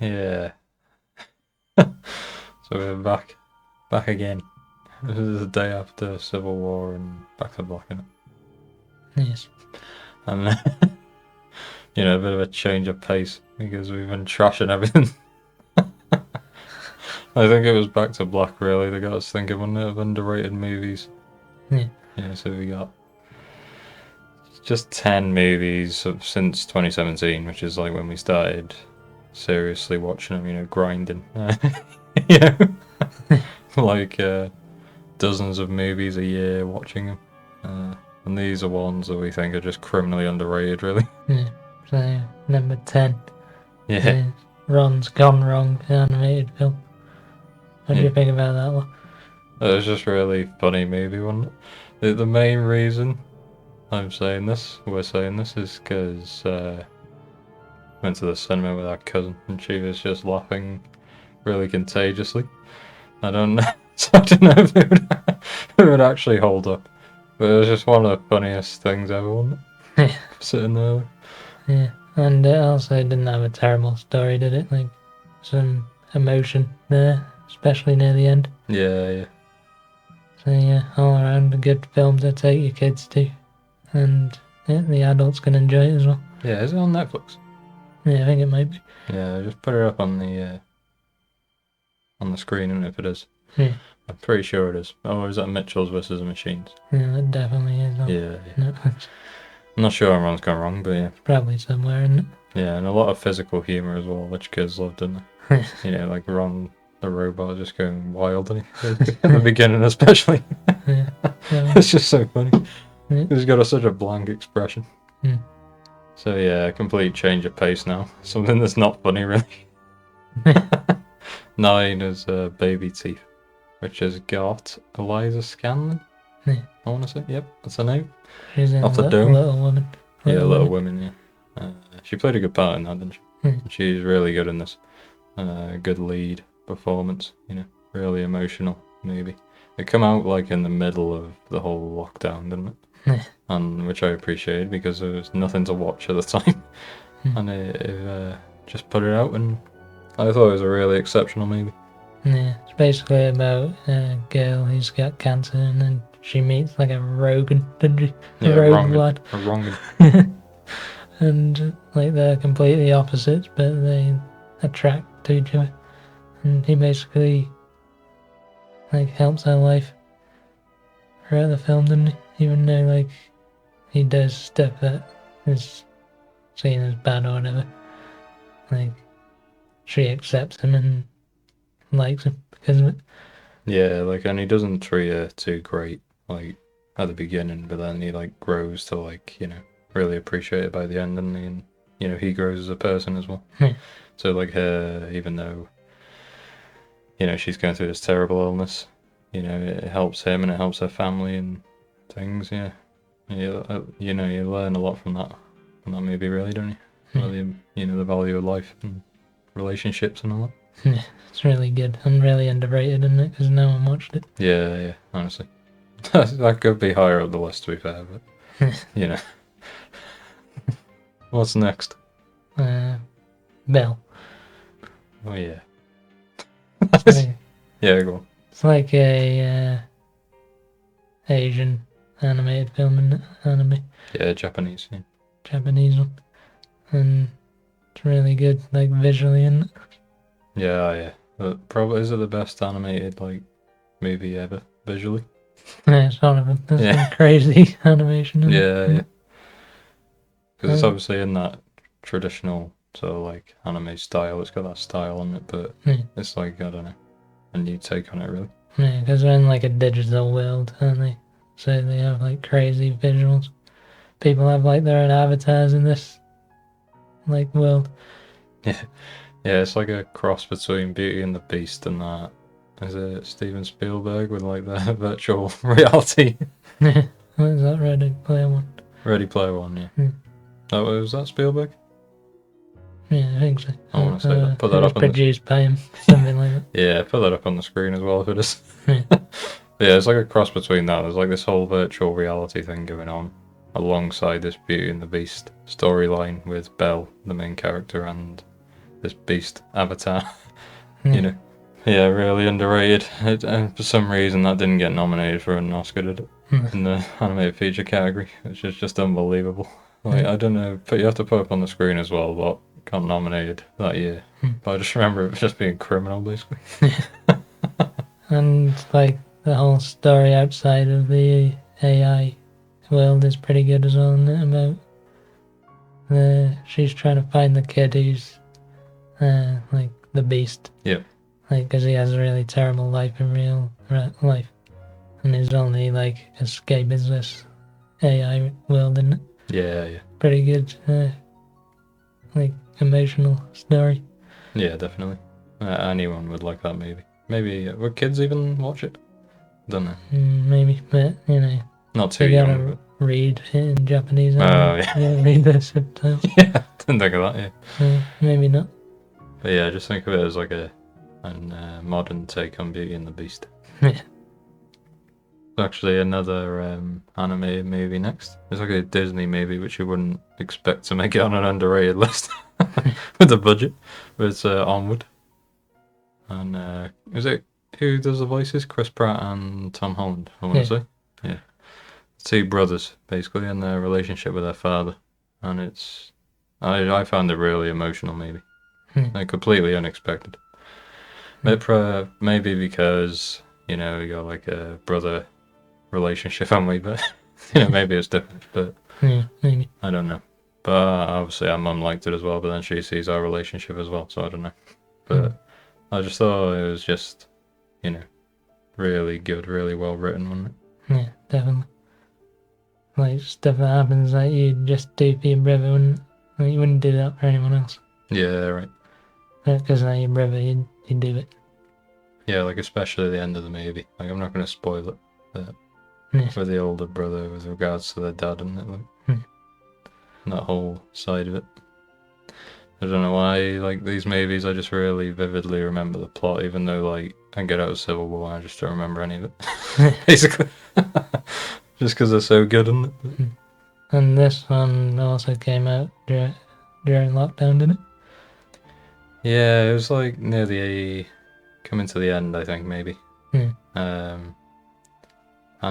Yeah. So we're back again. This is the day after Civil War and Back to Black, innit? Yes. And a bit of a change of pace because we've been trashing everything. I think it was Back to Black really that got us thinking, wasn't it, of underrated movies. Yeah. So we got just 10 movies since 2017, which is like when we started seriously watching them, grinding. you know, like dozens of movies a year watching them. And these are ones that we think are just criminally underrated, really. Yeah. So number 10 Yeah. is Ron's Gone Wrong animated film. What do you think about that one? It was just really funny movie, wasn't it? The main reason we're saying this, is because went to the cinema with our cousin and she was just laughing really contagiously. I don't know, so I don't know if it would actually hold up. But it was just one of the funniest things ever, wasn't it? Yeah. Sitting there. Yeah. And it also didn't have a terrible story, did it? Like, some emotion there, especially near the end. Yeah. So yeah, all around a good film to take your kids to. And yeah, the adults can enjoy it as well. Yeah, is it on Netflix? Yeah, I think it might be. Yeah, just put it up on the screen, and if it is. Yeah. I'm pretty sure it is. Oh, is that Mitchell's versus the Machines? Yeah, it definitely is on Netflix. I'm not sure anyone's gone wrong, but yeah. It's probably somewhere, isn't it? Yeah, and a lot of physical humour as well, which kids loved, didn't they? Like Ron the robot just going wild in the beginning, especially. Yeah. It's just so funny. Yeah. He's got such a blank expression. Hmm. So yeah, a complete change of pace now. Something that's not funny, really. 9 is Baby Teeth, which has got Eliza Scanlon. Yeah. I want to say, yep, that's her name. She's in Off the Dome. Little Women. Little Women, yeah. She played a good part in that, didn't she? Hmm. She's really good in this. Good lead performance, really emotional movie. It came out like in the middle of the whole lockdown, didn't it? Yeah. And which I appreciated because there was nothing to watch at the time. And it just put it out, and I thought it was a really exceptional movie. Yeah, it's basically about a girl who's got cancer, and then she meets like a Rogan, didn't she? Yeah, a Rogan lad. A Rongan. And like they're completely opposites, but they attract to each other. And he basically like helps her life throughout the film, doesn't he? Even though like he does stuff that is seen as bad or whatever. Like she accepts him and likes him because of it. Yeah, and he doesn't treat her too great, like, at the beginning, but then he, grows to, really appreciate it by the end, and he grows as a person as well. Yeah. So, her, even though, she's going through this terrible illness, it helps him and it helps her family and things, yeah. You learn a lot from that movie, really, don't you? The value of life and relationships and all that. Yeah, it's really good and really underrated, isn't it? Because no one watched it. Yeah, honestly. That could be higher up the list, to be fair, but, What's next? Belle. Oh, yeah. Like, Yeah, go on. it's like a Asian animated film, isn't it? Anime. Yeah, Japanese, yeah. Japanese one. And it's really good, visually, isn't it? Yeah. Probably is it the best animated movie ever visually? Yeah, it's one of them. There's some crazy animation. Yeah. Because it's obviously in that traditional sort of anime style. It's got that style on it, but it's I don't know, a new take on it really. Yeah, because they're in a digital world, aren't they? So they have crazy visuals. People have their own avatars in this world. Yeah, it's like a cross between Beauty and the Beast and that. Is it Steven Spielberg with the virtual reality? Yeah, what is that Ready Player One? Ready Player One, yeah. Oh, was that Spielberg? Yeah, I think so. I want to say that. Put that up. Produced by him, something like that. Yeah, put that up on the screen as well if it is. Yeah. Yeah, it's like a cross between that. There's this whole virtual reality thing going on alongside this Beauty and the Beast storyline with Belle, the main character, and this beast avatar. Hmm. You know, yeah, really underrated. And for some reason, that didn't get nominated for an Oscar, did it? Hmm. In the animated feature category, which is just unbelievable. Like, I don't know, but you have to put up on the screen as well what got nominated that year. But I just remember it just being criminal, basically. And like the whole story outside of the AI world is pretty good as well, isn't it? About she's trying to find the kid who's like the beast. Yep. Like, because he has a really terrible life in real life, and his only like escape is this AI world, isn't it? Yeah. Pretty good, like emotional story. Yeah, definitely. Anyone would like that movie. Maybe would kids even watch it? Don't know. Maybe, but you know, Not too they young. gotta read it in Japanese. Oh, yeah. Yeah, read the subtitles. Yeah, didn't think of that. Yeah. Maybe not. But yeah, just think of it as like a modern take on Beauty and the Beast. Yeah. Actually, another anime movie next. It's like a Disney movie, which you wouldn't expect to make it on an underrated list with the budget. But it's Onward. And is it who does the voices? Chris Pratt and Tom Holland, I want to say. Yeah. Two brothers, basically, and their relationship with their father. And it's... I found it really emotional, maybe. Like, completely unexpected. Maybe because, you know, we got like a brother relationship, haven't we? But, you know, maybe it's different, but... Yeah, maybe. I don't know. But obviously our mum liked it as well, but then she sees our relationship as well, so I don't know. But I just thought it was just, you know, really good, really well written, wasn't it? Yeah, definitely. Like, stuff that happens that you just do for your brother, you wouldn't do that for anyone else. Yeah, right. Because now your brother, you do it. Yeah, like especially the end of the movie. Like, I'm not going to spoil it, but for the older brother with regards to their dad and it, like, that whole side of it. I don't know why, like, these movies, I just really vividly remember the plot, even though, like, I get out of Civil War, I just don't remember any of it, basically. Just because they're so good, isn't it? And this one also came out during lockdown, didn't it? Yeah, it was, like, near the... coming to the end, I think, maybe. And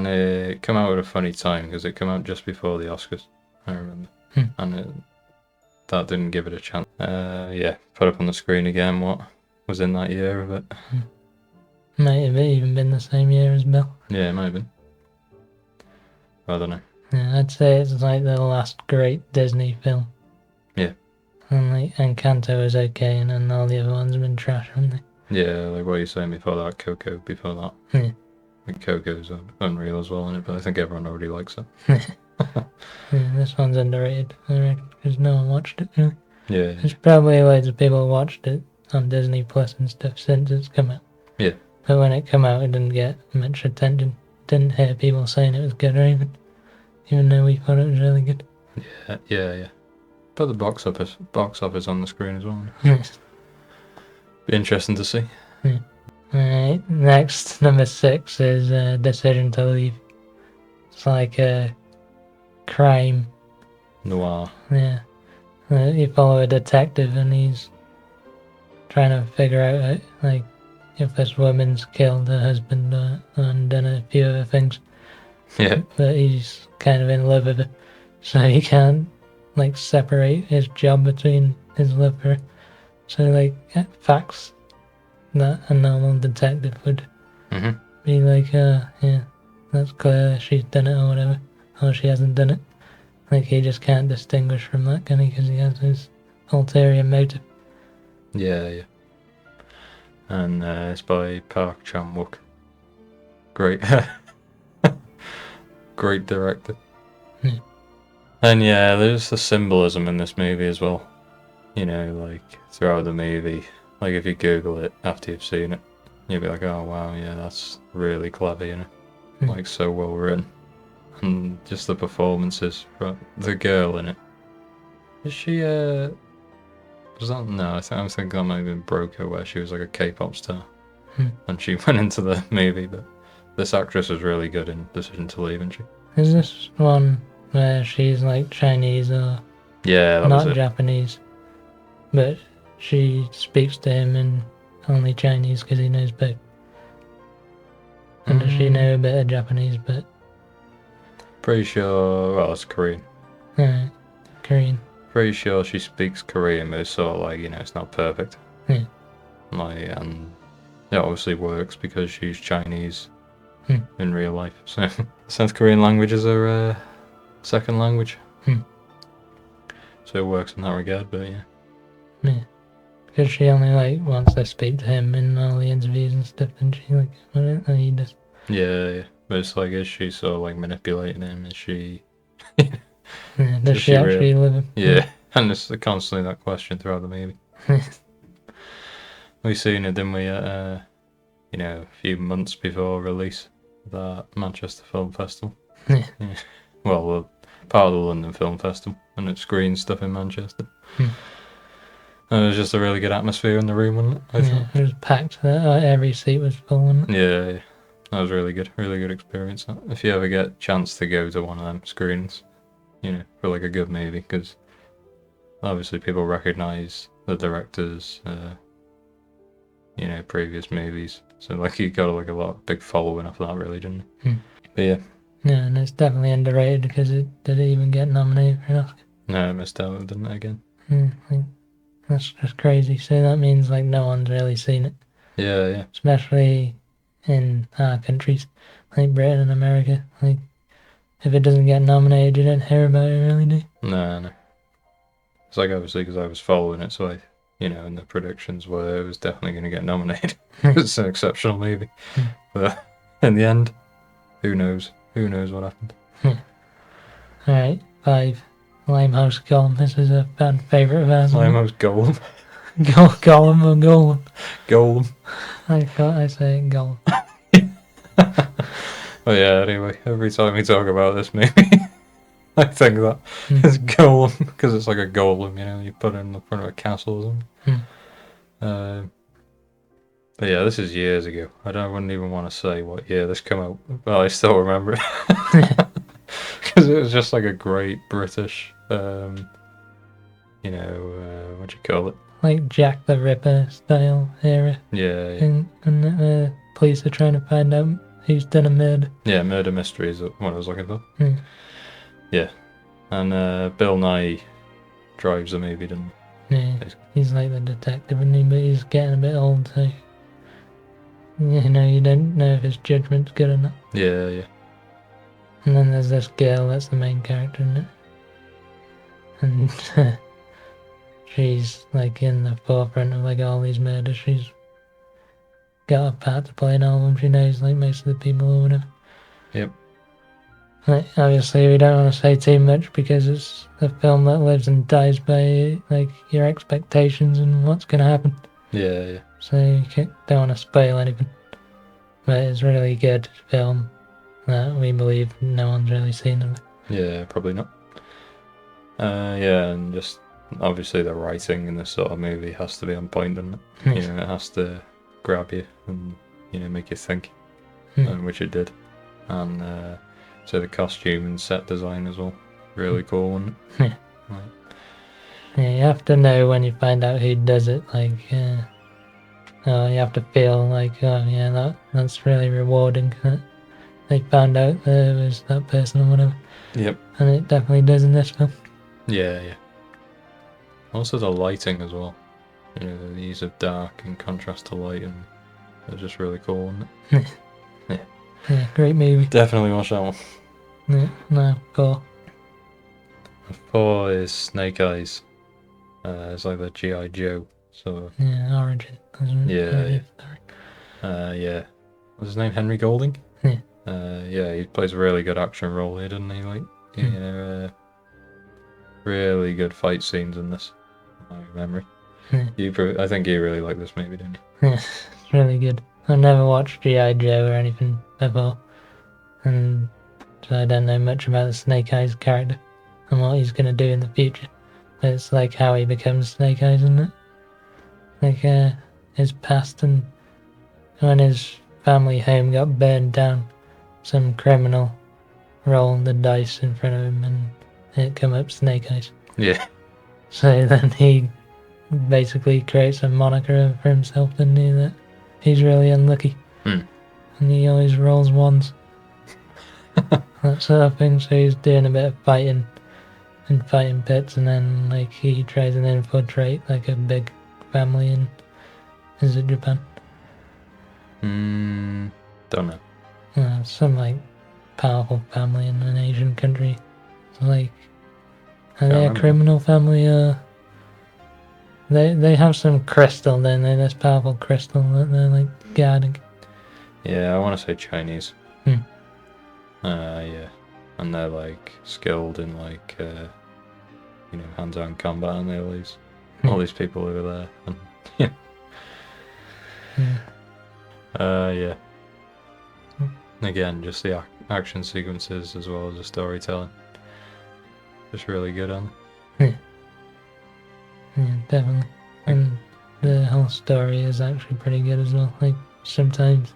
it came out at a funny time, because it came out just before the Oscars, I remember. And that didn't give it a chance. Yeah, put up on the screen again what was in that year of it. Might have even been the same year as Bill. Yeah, it might have been. I don't know. Yeah, I'd say it's like the last great Disney film. Yeah. And like Encanto is okay, and then all the other ones have been trash, haven't they? Yeah, like what you were saying before that, Coco before that. Yeah. Like Coco's unreal as well in it, but I think everyone already likes it. Yeah, this one's underrated, I reckon, because no one watched it, really. Yeah. There's probably loads of people watched it on Disney Plus and stuff since it's come out. Yeah. But when it came out, it didn't get much attention. Didn't hear people saying it was good or even though we thought it was really good. Yeah. Put the box office on the screen as well. Yes. Be interesting to see. Yeah. Alright, next, number 6 is Decision to Leave. It's like a crime. Noir. Yeah. You follow a detective and he's trying to figure out like if this woman's killed her husband and done a few other things. Yeah. But he's kind of in love with her. So he can't like separate his job between his love for her. So like facts that a normal detective would be like, yeah, that's clear she's done it or whatever. Or she hasn't done it. Like he just can't distinguish from that, can he? Because he has his ulterior motive. Yeah. And it's by Park Chan-wook. Great. Great director. Yeah. And yeah, there's the symbolism in this movie as well. You know, like throughout the movie, like if you Google it after you've seen it, you'll be like, oh wow, yeah, that's really clever, you know, like so well written. And just the performances from the girl in it. Is she was that, no, I think that might have been Broker, where she was like a K-pop star. And she went into the movie, but this actress was really good in Decision to Leave, isn't she? Is this one where she's like Chinese or Yeah, that was not it. Japanese, but she speaks to him in only Chinese because he knows both. And does she know a bit of Japanese, but Pretty sure. Well, it's Korean. Korean. Pretty sure she speaks Korean, but it's sort of like, it's not perfect. Yeah. And it obviously works because she's Chinese in real life. So South Korean language is her second language. So it works in that regard, but yeah. Yeah. Because she only wants to speak to him in all the interviews and stuff, and she and he does. Yeah. But it's like, is she sort of manipulating him? Is she? Does Does she she actually live him? Yeah. And it's constantly that question throughout the movie. We seen it, didn't we? At a few months before release, that Manchester Film Festival. Yeah. Well, part of the London Film Festival, and it screened stuff in Manchester. And it was just a really good atmosphere in the room, wasn't it? I thought. It was packed. Every seat was full. Wasn't it? Yeah, that was really good experience. If you ever get a chance to go to one of them screenings, for a good movie, because obviously people recognise the directors, previous movies. So you got a lot big following off that, really, didn't it? But yeah. Yeah, and it's definitely underrated because it didn't even get nominated for an Oscar. No, it missed out, didn't it, again? That's just crazy. So that means no one's really seen it. Yeah. Especially in our countries, like Britain and America. If it doesn't get nominated, you don't hear about it, really, do you? No. It's obviously because I was following it, so and the predictions were it was definitely going to get nominated. It's an exceptional movie. But in the end, who knows? Who knows what happened? Alright, 5. Limehouse Golem. This is a fan favourite of ours. Limehouse Golem. Golem or Golem? Golem. I say it Golem. Oh yeah, anyway, every time we talk about this movie, I think that it's Golem, because it's like a golem, you put it in the front of a castle or something. But yeah, this is years ago. I wouldn't even want to say what year this came out, but I still remember it. Because it was just a great British, what do you call it? Like Jack the Ripper style era. Yeah. And the police are trying to find out who's done a murder. Yeah, murder mystery is what I was looking for. Yeah. And Bill Nye drives the movie, doesn't he? Yeah, he's like the detective, and but he's getting a bit old, so you don't know if his judgment's good or not. Yeah. And then there's this girl that's the main character in it. And she's in the forefront of all these murders. She's got a part to play in all of them. She knows most of the people or whatever. Yep. Obviously we don't want to say too much because it's a film that lives and dies by your expectations and what's going to happen. Yeah. So you don't want to spoil anything. But it's a really good film that we believe no one's really seen of it. Yeah, probably not. And just obviously the writing in this sort of movie has to be on point, doesn't it? It has to grab you and make you think, and which it did. And so the costume and set design as well, really cool, wasn't it? Yeah, you have to know when you find out who does it. You have to feel that's really rewarding. They found out there was that person or whatever. Yep. And it definitely does in this film. Yeah. Also the lighting as well. The use of dark in contrast to light, and it's just really cool, isn't it? Yeah, great movie. Definitely watch that one. Yeah, no, 4. 4 is Snake Eyes. It's like the G.I. Joe sort of. Yeah, origin. Yeah. What's his name? Henry Golding? Yeah. He plays a really good action role here, doesn't he? Really good fight scenes in this, in my memory. I think you really like this movie, didn't you? Yeah, it's really good. I've never watched G.I. Joe or anything before, and so I don't know much about the Snake Eyes character and what he's going to do in the future. But it's how he becomes Snake Eyes, isn't it? His past, and when his family home got burned down, some criminal rolled the dice in front of him and it come up Snake Eyes. Yeah. So then he basically creates a moniker for himself, doesn't he? That he's really unlucky. Hmm. And he always rolls ones. That sort of thing. So he's doing a bit of fighting and fighting pits, and then like he tries and infiltrate like a big family in, is it Japan? Don't know. Some like powerful family in an Asian country. So, like, are Can't they a remember. criminal family? They have some crystal, don't they? This powerful crystal that they're like guarding. Yeah, I want to say Chinese. Hmm. Yeah, and they're like skilled in like hands-on combat, and they all these people over there, and yeah. Yeah. Again, just the action sequences as well as the storytelling, just really good on. Yeah, definitely. And the whole story is actually pretty good as well. Like sometimes,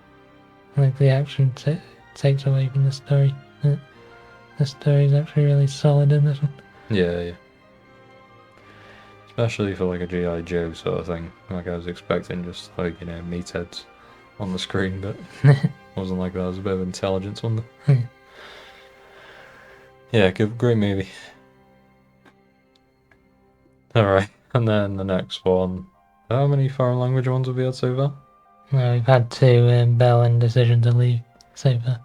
like the action takes away from the story. The story is actually really solid in this one. Yeah. Especially for like a G.I. Joe sort of thing. Like I was expecting just like, meatheads on the screen, but wasn't like that. It was a bit of intelligence on there. Yeah, great movie. Alright, and then the next one. How many foreign language ones have we had so far? Well, we've had two, Bell and Decision to Leave so far.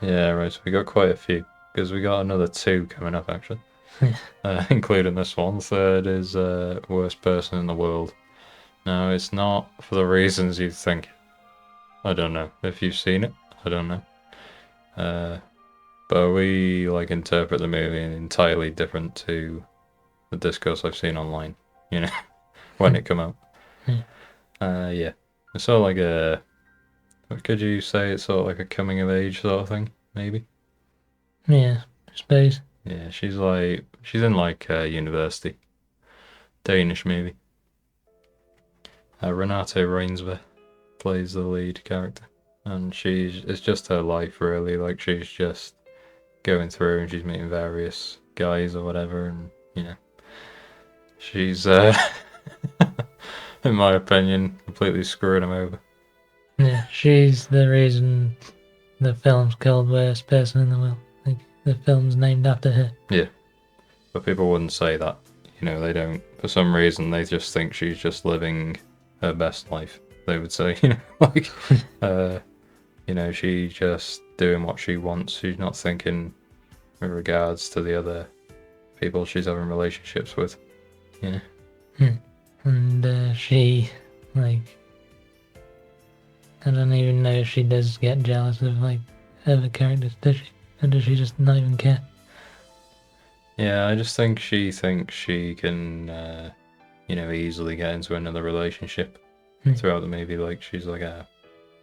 Yeah, right, so we got quite a few, because we got another 2 coming up actually. Including this one. Third is Worst Person in the World. Now, it's not for the reasons you think. I don't know. If you've seen it, I don't know. But we like interpret the movie entirely different to the discourse I've seen online, when it come out. Yeah. It's sort of like what could you say? It's sort of like a coming of age sort of thing, maybe? Yeah, I suppose. Yeah, she's in like university. Danish movie. Renate Reinsve plays the lead character, and it's just her life really. Like she's just going through and she's meeting various guys or whatever, and she's in my opinion completely screwing them over. Yeah, she's the reason the film's called Worst Person in the World. Like the film's named after her. Yeah, but people wouldn't say that. They don't. For some reason, they just think she's just living her best life. They would say, like, she's just doing what she wants. She's not thinking with regards to the other people she's having relationships with. And she, like, I don't even know if she does get jealous of like other characters, does she? Or does she just not even care? Yeah, I just think she thinks she can, easily get into another relationship throughout the movie. Like, she's like, it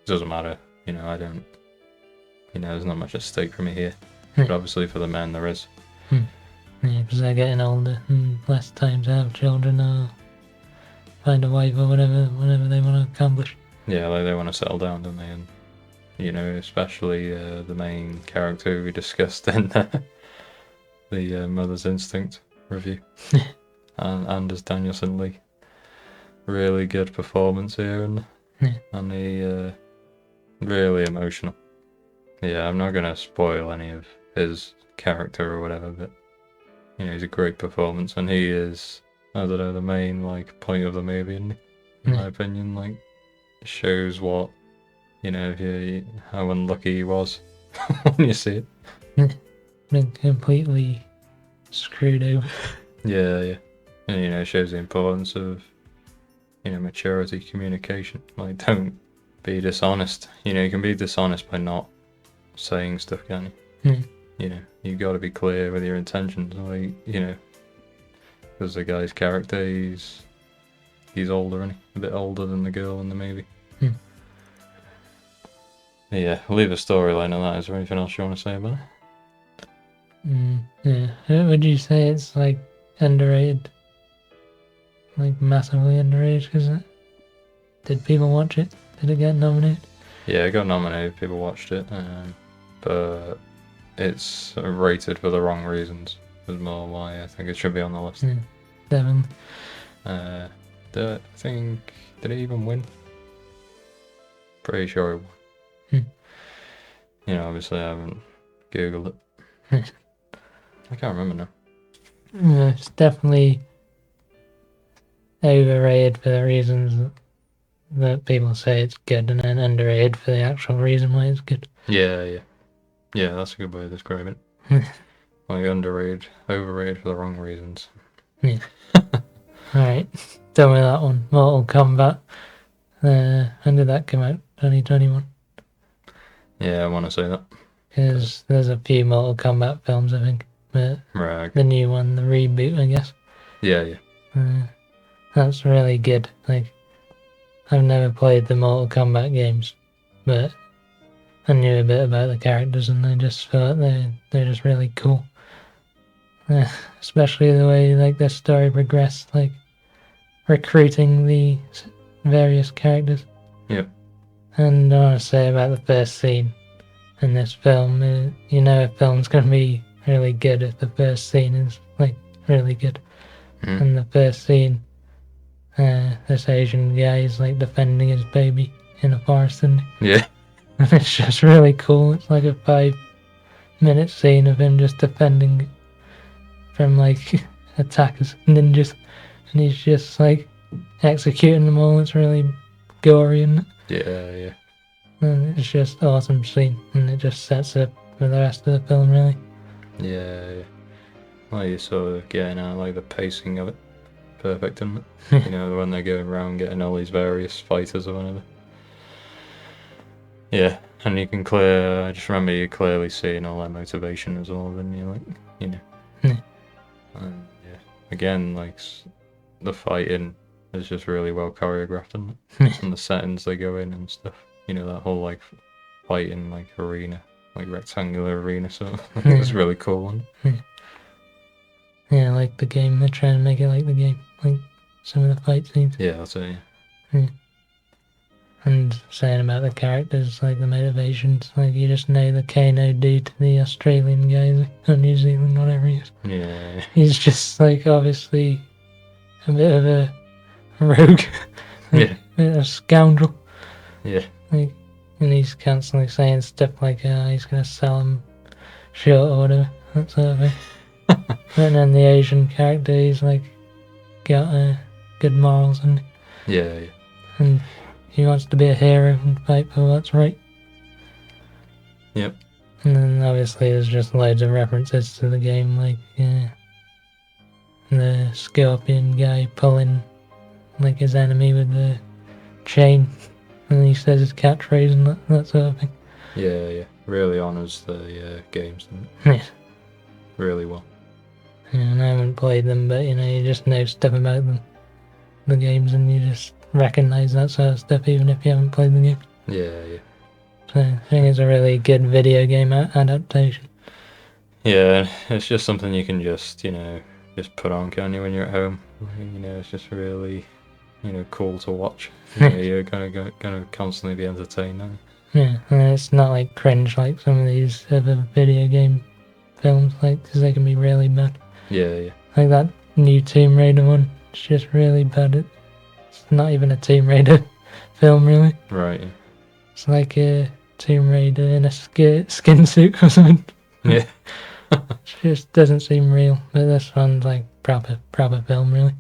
doesn't matter, I don't, there's not much at stake for me here. But obviously for the men there is. Yeah, because they're getting older and less time to have children or find a wife or whatever they want to accomplish. Yeah, like they want to settle down, don't they? And, especially the main character we discussed in the Mother's Instinct review. and Anders Danielson Lee. Really good performance here, and he really emotional. Yeah, I'm not gonna spoil any of his character or whatever, but he's a great performance, and he is, I don't know, the main like point of the movie, in my opinion. Like, shows what how unlucky he was when you see it. Been completely screwed over. Yeah, and shows the importance of maturity, communication. Like, don't be dishonest. You can be dishonest by not saying stuff, can you? You got to be clear with your intentions. Like, because the guy's character, he's older, isn't he? A bit older than the girl in the movie. Yeah, leave a storyline on that. Is there anything else you want to say about it? Yeah. Would you say it's like underrated? Like massively underrated? Because did people watch it? Did it get nominated? Yeah, it got nominated. People watched it, but it's rated for the wrong reasons. Is more why I think it should be on the list. Definitely. I think, did he even win? Pretty sure he won. You know, obviously I haven't Googled it. I can't remember now. Yeah, it's definitely overrated for the reasons that people say it's good, and then underrated for the actual reason why it's good. Yeah, that's a good way to describe it. Like underrated, overrated for the wrong reasons. Alright, tell me that one. Mortal Kombat. When did that come out? 2021? Yeah, I want to say that. Because there's a few Mortal Kombat films, I think. But Right. the new one, the reboot, I guess. Yeah. That's really good. Like, I've never played the Mortal Kombat games, but I knew a bit about the characters, and I just felt they're just really cool. Especially the way like their story progressed, like recruiting the various characters. Yep. And I want to say about the first scene in this film, you know, a film's gonna be really good if the first scene is like really good. And the first scene, this Asian guy is like defending his baby in a forest, and it's just really cool. It's like a 5-minute scene of him just defending from like attackers, ninjas, and he's just like executing them all. It's really gory, and it's just awesome scene, and it just sets up for the rest of the film, really. Yeah. Well, you're sort of getting out like the pacing of it. Perfect, isn't it? You know, when they're going around getting all these various fighters or whatever. Yeah, and you can I just remember you clearly seeing all their motivation as well, and you're like, you know. And again, like, the fighting is just really well choreographed, isn't it? And the settings they go in and stuff. You know, that whole, like, fighting, like, arena, like, rectangular arena, so it's really cool, isn't it? Yeah, like the game, they're trying to make it like the game, like some of the fight scenes. Yeah, I'll say, And saying about the characters, like the motivations, like you just know the Kano dude, the Australian guy, or New Zealand, whatever he is. Yeah. He's just like obviously a bit of a rogue, like, a scoundrel. Yeah. Like, and he's constantly saying stuff like he's gonna sell him short or whatever, that sort of thing. And then the Asian character, he's like got good morals, and and he wants to be a hero and fight for what's right. Yep. And then obviously there's just loads of references to the game, like the scorpion guy pulling like his enemy with the chain, and he says his catchphrase and that sort of thing. Yeah. Really honours the games, really well. Yeah, and I haven't played them, but you know, you just know stuff about them, the games, and you just recognise that sort of stuff even if you haven't played the game. Yeah. So I think it's a really good video game adaptation. Yeah, it's just something you can just, you know, just put on, can't you, when you're at home? You know, it's just really, you know, cool to watch. You're gonna constantly be entertained, aren't you? Yeah, and it's not like cringe like some of these other video game films, like, because they can be really bad. Yeah. Like that new Tomb Raider one, it's just really bad. It's not even a Tomb Raider film, really. Right. It's like a Tomb Raider in a skin suit or something. Yeah. It just doesn't seem real, but this one's like proper film, really.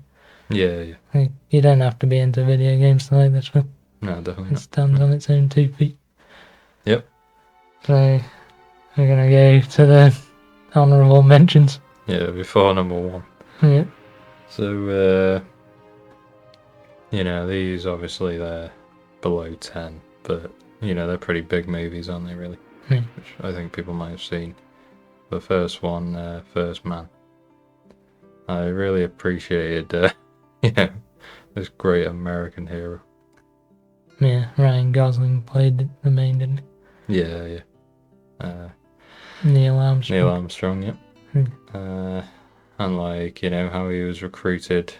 Yeah. Like, you don't have to be into video games to like this one. No, definitely. It stands on its own 2 feet. Yep. So we're gonna go to the honourable mentions. Yeah, before number 1. Yeah. So, you know, these obviously they're below 10, but, you know, they're pretty big movies, aren't they, really? Yeah. Which I think people might have seen. The first one, First Man. I really appreciated, you know, this great American hero. Yeah, Ryan Gosling played the main, didn't he? Yeah. Neil Armstrong. Neil Armstrong, yep. And like, you know, how he was recruited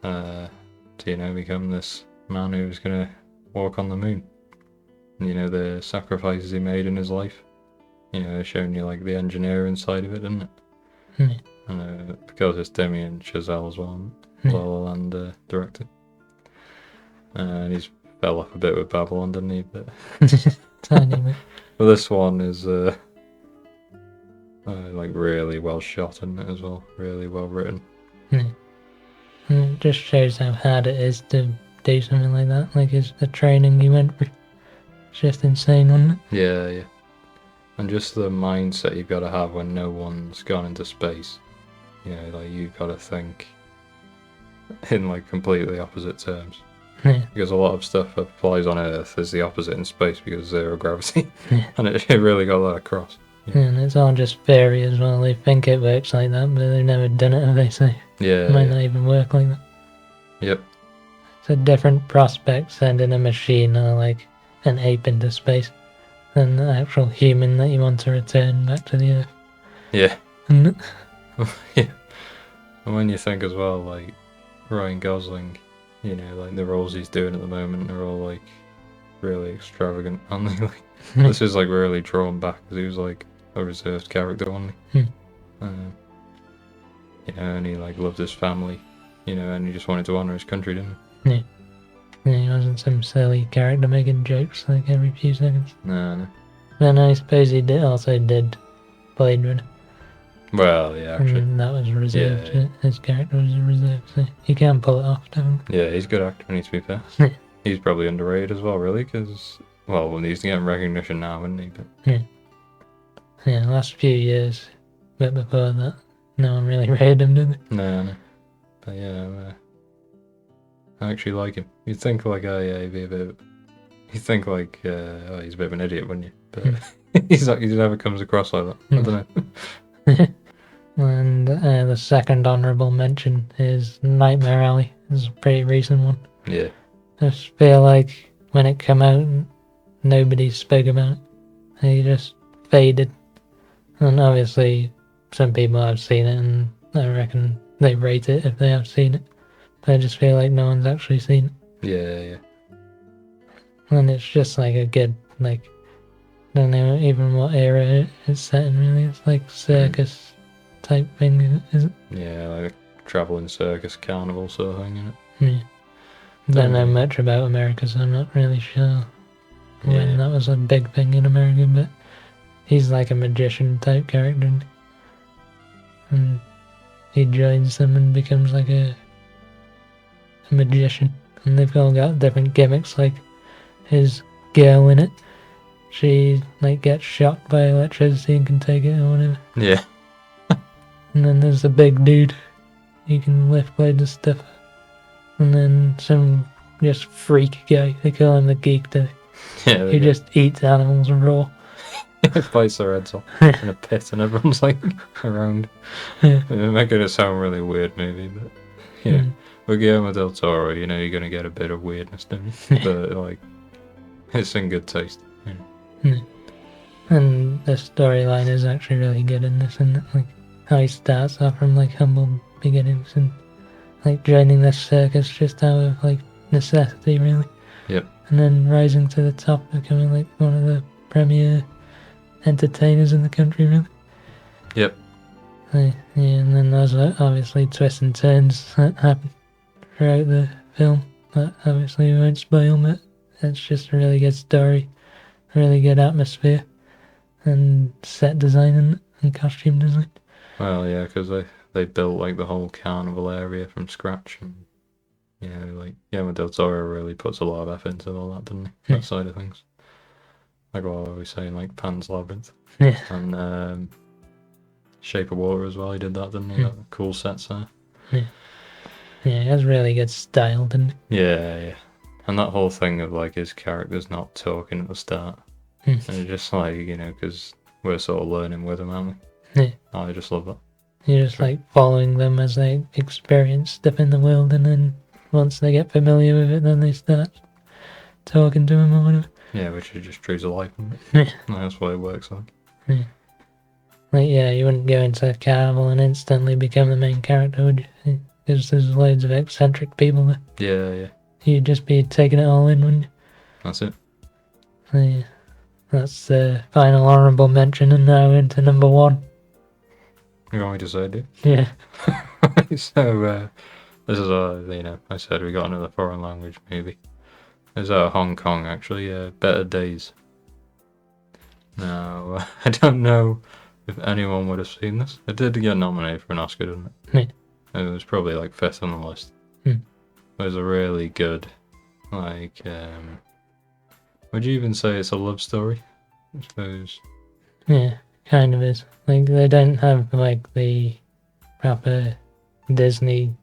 to, you know, become this man who was gonna walk on the moon. And, you know, the sacrifices he made in his life. You know, they're showing you like the engineering side of it, isn't it? And because it's Damien Chazelle as well, Yeah. La La Land director. And he's fell off a bit with Babylon, didn't he? But Tiny bit. this one is like really well shot in it as well, really well written. Yeah. And it just shows how hard it is to do something like that. Like, it's the training he went through. It's just insane, wasn't it? Yeah. And just the mindset you've got to have when no one's gone into space. You know, like you've got to think in like completely opposite terms. Yeah. Because a lot of stuff that flies on Earth is the opposite in space because of zero gravity. Yeah. And it really got that across. Yeah, and it's all just theory as well. They think it works like that, but they've never done it, have they? So Yeah. it might not even work like that. Yep. It's a different prospect sending a machine or like an ape into space than the actual human that you want to return back to the Earth. Yeah. And Yeah. And when you think as well, like Ryan Gosling, you know, like the roles he's doing at the moment are all like really extravagant, aren't they? Like, this is like really drawn back because he was like a reserved character, wasn't he? You know, and he like loved his family, you know, and he just wanted to honour his country, didn't yeah, he wasn't some silly character making jokes like every few seconds. he? No. Then I suppose he also did Blade Runner. Well, yeah, actually. And that was reserved. Yeah. His character was reserved, so he can pull it off, definitely. Yeah, he's a good actor, and to be fair. Yeah. He's probably underrated as well, really, because, well, he's getting recognition now, isn't he? But Yeah, last few years, but before that, no one really rated him, did they? no. But yeah, I actually like him. You'd think like, oh yeah, he'd be a bit. You'd think like, oh, he's a bit of an idiot, wouldn't you? But he's like, he never comes across like that. I don't know. And the second honourable mention is Nightmare Alley. It's a pretty recent one. Yeah. I just feel like when it came out, nobody spoke about it. It just faded. And obviously, some people have seen it, and I reckon they rate it if they have seen it. But I just feel like no one's actually seen it. Yeah. And it's just like a good, like, I don't know even what era it's set in, really. It's like circus type thing, is it? Yeah, like a travelling circus carnival sort of thing, isn't it? Yeah. Don't know much about America, so I'm not really sure when that was a big thing in America, but he's like a magician type character, and he joins them and becomes like a magician, and they've all got different gimmicks. Like his girl in it, she like gets shocked by electricity and can take it or whatever. Yeah. And then there's the big dude, he can lift loads of stuff. And then some just freak guy, they call him the Geek Dude, Yeah. who just eats animals raw. bites their heads off in a pit, and everyone's like around. Yeah. They're making it sound really weird, maybe, but yeah. With Guillermo del Toro, you know, you're gonna get a bit of weirdness, don't you? But like, it's in good taste. And the storyline is actually really good in this, and like how he starts off from like humble beginnings and like joining this circus just out of like necessity, really. Yep. And then rising to the top, becoming like one of the premier entertainers in the country, really. Yep. Yeah, and then there's obviously twists and turns that happen throughout the film that obviously we won't spoil, but it's just a really good story, really good atmosphere, and set design and costume design. Well, yeah, because they built like the whole carnival area from scratch, and you know, like Guillermo del Toro really puts a lot of effort into all that, doesn't he? That side of things. Like what I was saying, like Pan's Labyrinth. Yeah. And Shape of Water as well. He did that, didn't he? That cool sets there. Yeah, he has really good style, didn't he? Yeah. And that whole thing of like his characters not talking at the start, and it's just like, you know, because we're sort of learning with him, aren't we? Yeah. I just love that. You're just like following them as they experience stuff in the world, and then once they get familiar with it, then they start talking to him or whatever. Yeah, which is just true to life, isn't it? Yeah. That's what it works like. Yeah. Like, yeah, you wouldn't go into a carnival and instantly become the main character, would you? Because there's loads of eccentric people there. Yeah. You'd just be taking it all in, wouldn't you? That's it. So, yeah. That's the final honourable mention, and now into number one. You want me to say, dude? Yeah. So, this is I said we got another foreign language movie. It's Hong Kong, actually, Better Days. Now, I don't know if anyone would have seen this. It did get nominated for an Oscar, didn't it? Yeah. It was probably like fifth on the list. Hmm. It was a really good, would you even say it's a love story? I suppose. Yeah, kind of is. Like, they don't have, like, the proper Disney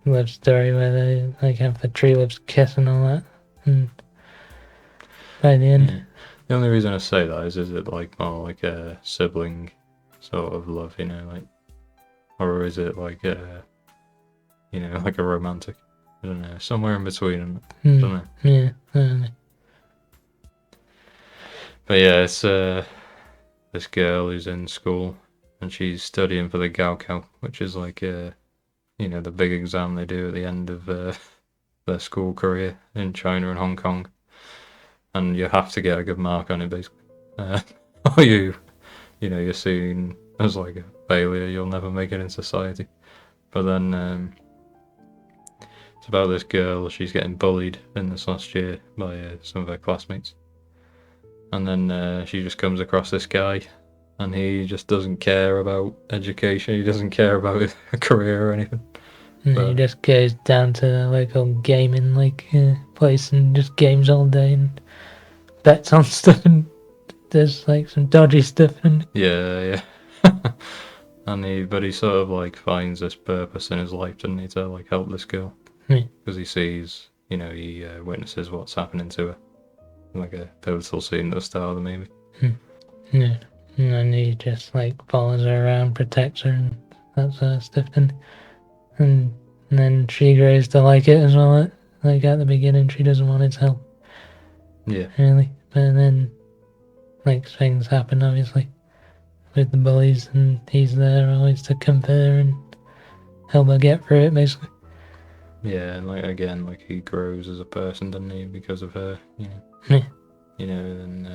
love story where they, like, have the tree lips kiss and all that. And by the end. Yeah. The only reason I say that is it like more like a sibling sort of love, like, or is it like like a romantic? I don't know, somewhere in between. I don't know. Yeah, I don't know. But yeah, it's this girl who's in school and she's studying for the Gaokao, which is like the big exam they do at the end of their school career in China and Hong Kong, and you have to get a good mark on it basically, or you're seen as like a failure. You'll never make it in society. But then it's about this girl. She's getting bullied in this last year by some of her classmates. And then she just comes across this guy, and he just doesn't care about education. He doesn't care about his career or anything. And he just goes down to the local gaming place and just games all day and bets on stuff and does like some dodgy stuff. And yeah. And he sort of like finds this purpose in his life, doesn't he, to like help this girl, because he sees, he witnesses what's happening to her. Like a pivotal scene at the start of the movie. Yeah, and then he just like follows her around, protects her, and that sort of stuff. And then she grows to like it as well. Like at the beginning, she doesn't want his help. Yeah. Really, but then like things happen, obviously, with the bullies, and he's there always to comfort her and help her get through it, basically. Yeah, and like again, like he grows as a person, doesn't he, because of her, Yeah. And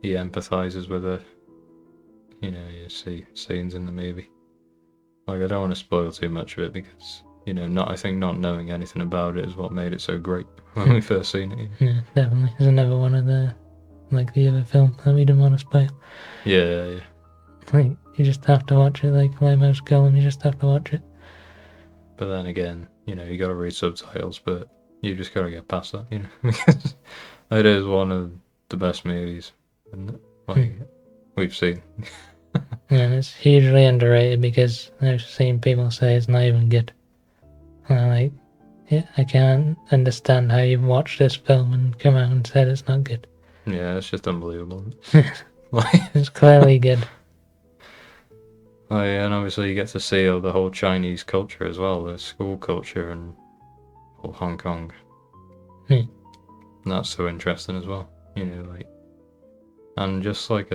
he empathizes with her. You see scenes in the movie. Like, I don't want to spoil too much of it because, I think not knowing anything about it is what made it so great when we first seen it. Yeah, definitely. There's another one of the other film that we didn't want to spoil. Yeah. Like, you just have to watch it, like most Golem, you just have to watch it. But then again, you gotta read subtitles, but you just gotta get past that, because it is one of the best movies, isn't it? Like, we've seen. And it's hugely underrated because I've seen people say it's not even good. And I'm like, yeah, I can't understand how you've watched this film and come out and said it's not good. Yeah, it's just unbelievable. It's clearly good. And obviously you get to see the whole Chinese culture as well, the school culture and Hong Kong. And that's so interesting as well, and just like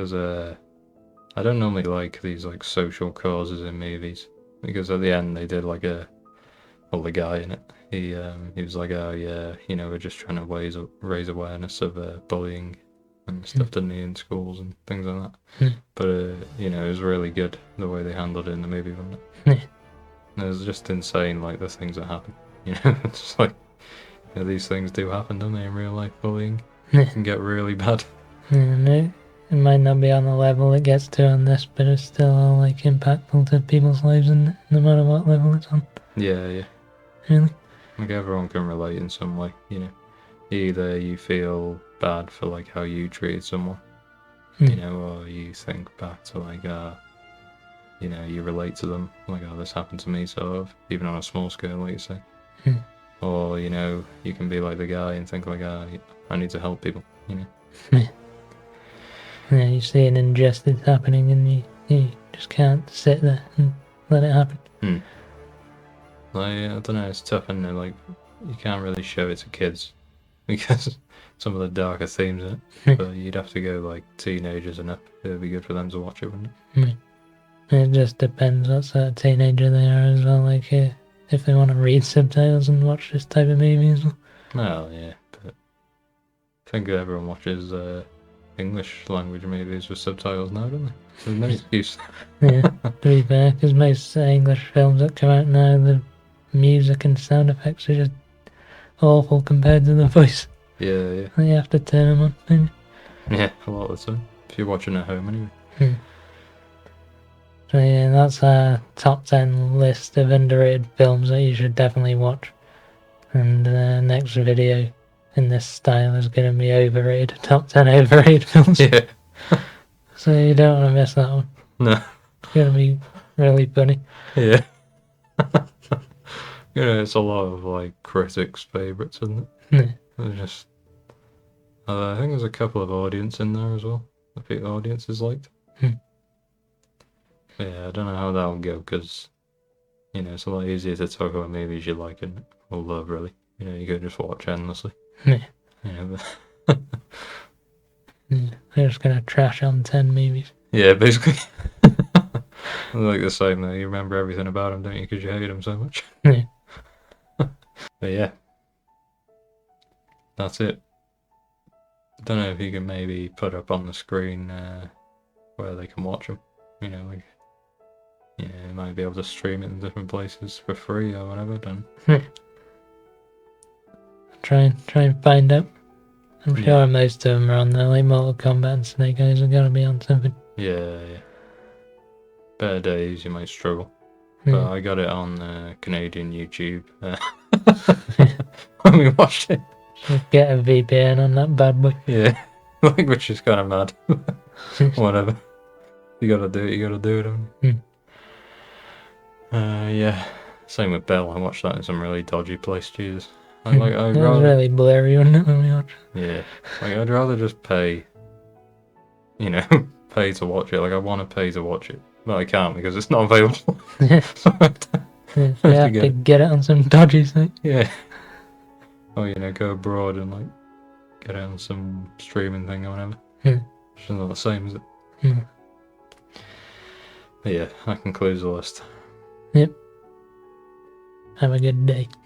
I don't normally like these like social causes in movies, because at the end they did like the guy in it, he was like, oh yeah, we're just trying to raise awareness of bullying and stuff, didn't he, in schools and things like that. But it was really good the way they handled it in the movie, wasn't it? It was just insane, like the things that happen. It's like, these things do happen, don't they, in real life? Bullying can get really bad. It might not be on the level it gets to on this, but it's still all like impactful to people's lives, and no matter what level it's on. Yeah. Really? Like, everyone can relate in some way, Either you feel bad for like how you treated someone, or you think back to like you relate to them, like, oh, this happened to me, sort of, even on a small scale, like you say. Or you can be like the guy and think like, I need to help people, Yeah, you see an injustice happening and you just can't sit there and let it happen. Like, I don't know, it's tough, and like, you can't really show it to kids because some of the darker themes in it. But you'd have to go like teenagers and up. It would be good for them to watch it, wouldn't it? It just depends what sort of teenager they are as well. Like, if they want to read subtitles and watch this type of movie as well. Well, yeah, but I think everyone watches English language movies with subtitles now, don't they? There's no excuse. Yeah, to be fair, because most English films that come out now, the music and sound effects are just awful compared to the voice. Yeah. You have to turn them on. Don't you? Yeah, a lot of the time. If you're watching at home anyway. So yeah, that's our top 10 list of underrated films that you should definitely watch. And the next video in this style is going to be overrated, top 10 overrated films. Yeah. So you don't want to miss that one. No. It's going to be really funny. Yeah. It's a lot of like critics' favourites, isn't it? Yeah. There's just, I think there's a couple of audience in there as well. I think the audience is liked. But yeah, I don't know how that'll go because, it's a lot easier to talk about movies you like and or love, really. You could just watch endlessly. Yeah. But Yeah. They're just going to trash on 10 movies. yeah, basically. Like the same though. You remember everything about them, don't you? Because you hate them so much. Yeah. But yeah, that's it. Don't know if you can maybe put up on the screen where they can watch them. You might be able to stream it in different places for free or whatever. Don't. Try and find out. I'm Yeah. sure most of them are on there, like Mortal Kombat and Snake Eyes are going to be on something. Yeah. Better days, you might struggle. But Yeah. I got it on Canadian YouTube. When we watched it. Just get a VPN on that bad boy. Yeah. Which is kind of mad. Whatever. You gotta do it, haven't you? Yeah. Same with Bell. I watched that in some really dodgy place, Jesus. I'd It was rather, really blurry, wasn't it, when we watched? yeah. I'd rather just pay, pay to watch it. I want to pay to watch it. But I can't because it's not available. Yeah. So I have to- Yeah, you have to get it on some dodgy site. yeah. Or, go abroad and, get it on some streaming thing or whatever. Yeah. Which is not the same, is it? Yeah. But yeah, that concludes the list. Yep. Have a good day.